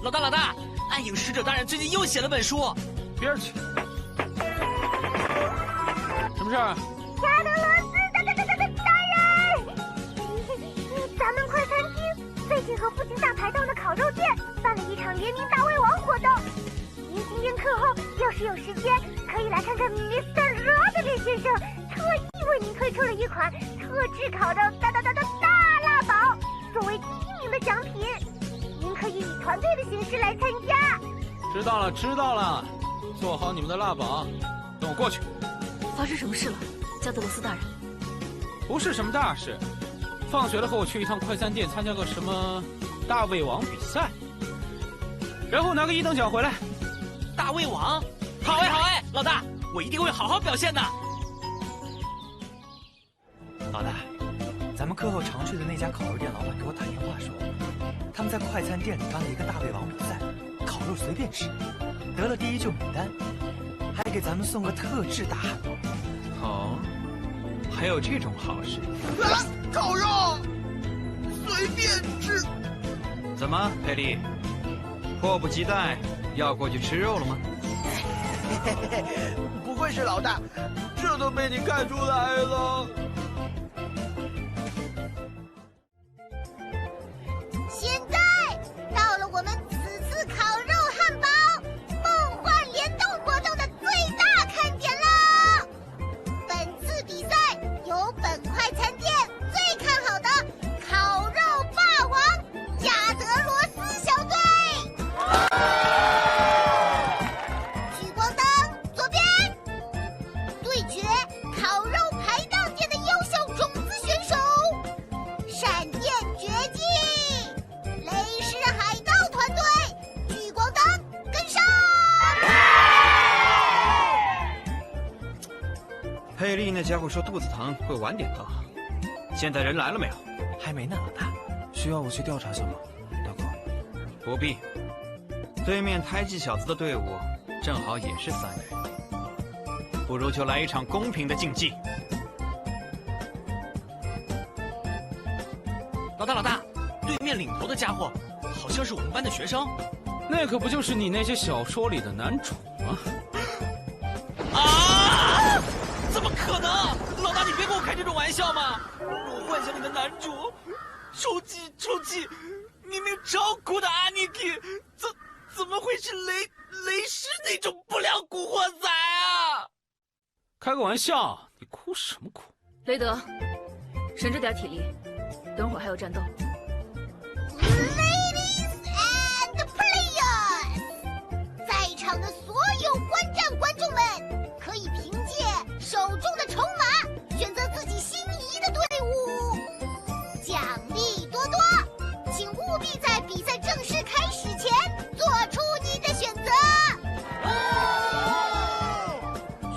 老大，暗影使者大人最近又写了本书。边儿去！什么事儿？加德罗斯大人，咱们快餐厅最近和附近大排档的烤肉店办了一场联名大胃王活动。您今天课后要是有时间，可以来看看 Mr. 罗德利先生特意为您推出了一款特制烤肉大辣堡，作为第1名的奖品。您可以以团队的形式来参加。知道了，做好你们的辣堡，等我过去。发生什么事了，加德罗斯大人？不是什么大事，放学了和我去一趟快餐店参加个什么大胃王比赛，然后拿个1等奖回来。大胃王，好哎，老大，我一定会好好表现的。老大，咱们课后常去的那家烤肉店老板给我打电话说，他们在快餐店里办了一个大胃王比赛，烤肉随便吃，得了第1就买单，还给咱们送个特制大汉堡。哦，还有这种好事？烤肉随便吃。怎么，佩利，迫不及待要过去吃肉了吗？不愧是老大，这都被你看出来了。现在到了我们此次烤肉汉堡梦幻联动活动的最大看点了。本次比赛由本快餐店最看好的烤肉霸王加德罗斯小队。聚光灯左边，对决烤肉排档店的优秀种子选手，闪电绝技。雷狮海盗团队，聚光灯跟上！佩利那家伙说肚子疼，会晚点到。现在人来了没有？还没呢，老大，需要我去调查下吗，大哥？不必。对面胎记小子的队伍正好也是3人，不如就来一场公平的竞技。老大，对面领头的家伙好像是我们班的学生。那可不就是你那些小说里的男主吗？啊！怎么可能？老大，你别跟我开这种玩笑嘛！我幻想里的男主，臭气，明明超酷的阿尼基，怎么会是雷狮那种不良古惑仔啊？开个玩笑，你哭什么哭？雷德，省着点体力，等会儿还有战斗。Ladies and players， 在场的所有观众们，可以凭借手中的筹码选择自己心仪的队伍，奖励多多，请务必在比赛正式开始前做出你的选择。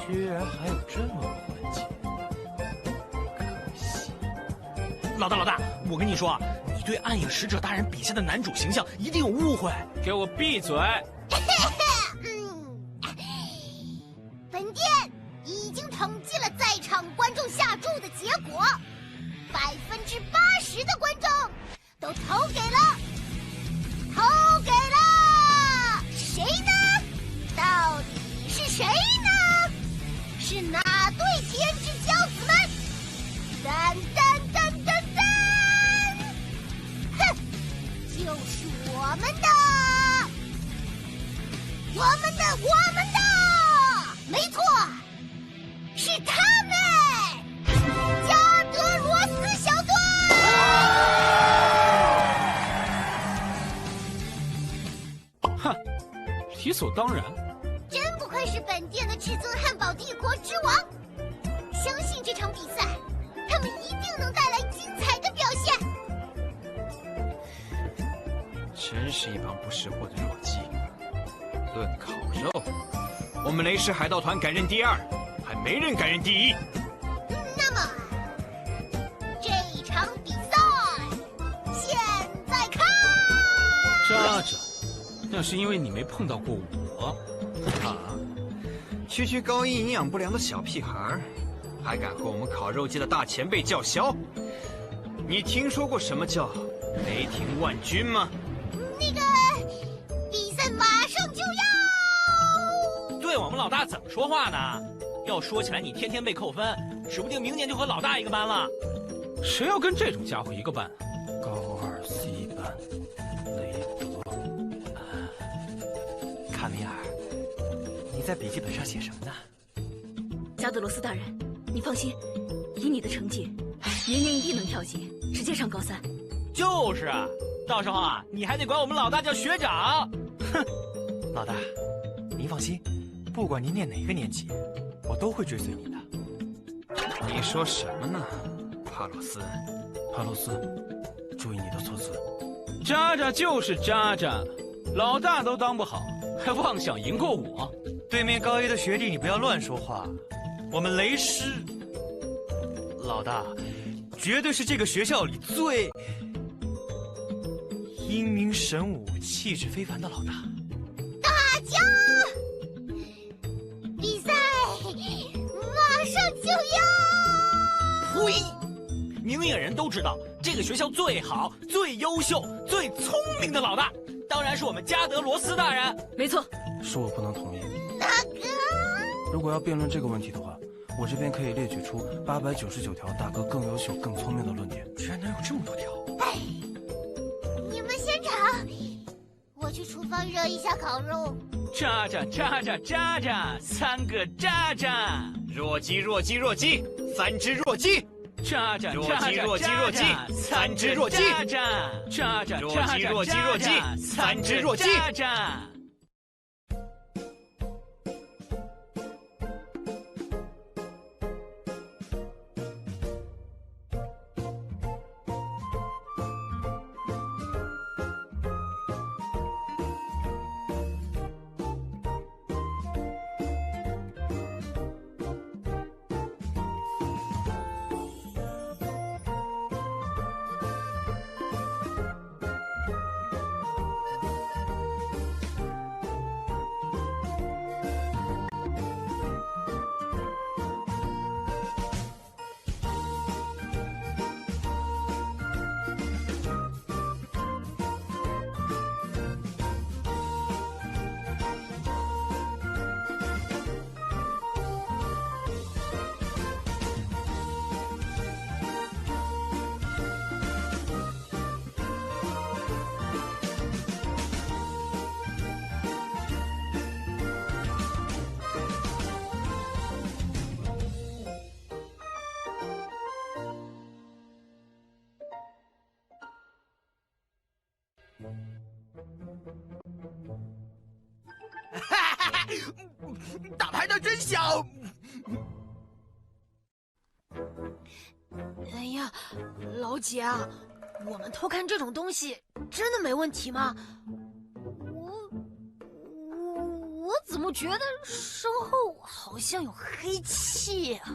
居然还有这么个环节，可惜。老大，我跟你说，你对暗影使者大人笔下的男主形象一定有误会。给我闭嘴！本店已经统计了在场观众下注的结果，80%的观众都投给了谁呢？到底是谁呢？是哪对天之骄子们？噔！哼，就是我们的，没错，是他们，加德罗斯小队。哼，理所当然。真不愧是本店的至尊汉堡帝国之王，相信这场比赛，他们一定能带来精彩的表现。真是一帮不识货的弱鸡。论烤肉，我们雷狮海盗团敢认第2，还没人敢认第1。那么，这场比赛现在开！渣，那是因为你没碰到过我。啊，区高一营养不良的小屁孩，还敢和我们烤肉界的大前辈叫嚣？你听说过什么叫雷霆万钧吗？那个，老大怎么说话呢？要说起来，你天天被扣分，指不定明年就和老大一个班了。谁要跟这种家伙一个班？高2 C 班，雷德。卡米尔，你在笔记本上写什么呢？加德罗斯大人，你放心，以你的成绩，明年一定能跳级，直接上高3。就是啊，到时候啊，你还得管我们老大叫学长。哼，老大，您放心，不管您念哪个年级，我都会追随您的。你说什么呢，帕洛斯？帕洛斯，注意你的措辞。渣渣就是渣渣，老大都当不好，还妄想赢过我。对面高一的学弟，你不要乱说话。我们雷师老大，绝对是这个学校里最英明神武、气质非凡的老大。大家，比赛马上就要！呸！明眼人都知道，这个学校最好、最优秀、最聪明的老大，当然是我们加德罗斯大人。没错，是我不能同意。那个，如果要辩论这个问题的话，我这边可以列举出899条大哥更优秀、更聪明的论点。居然能有这么多条！哎，你们先吵，我去厨房热一下烤肉。渣渣渣渣渣渣，3个渣渣，弱鸡弱鸡弱鸡，3只弱鸡。渣渣弱鸡渣渣弱鸡弱鸡渣3只弱鸡。渣渣渣渣弱鸡弱鸡弱鸡3只弱鸡。渣渣。打牌的真香！哎呀，老姐啊，我们偷看这种东西真的没问题吗？我怎么觉得身后好像有黑气啊？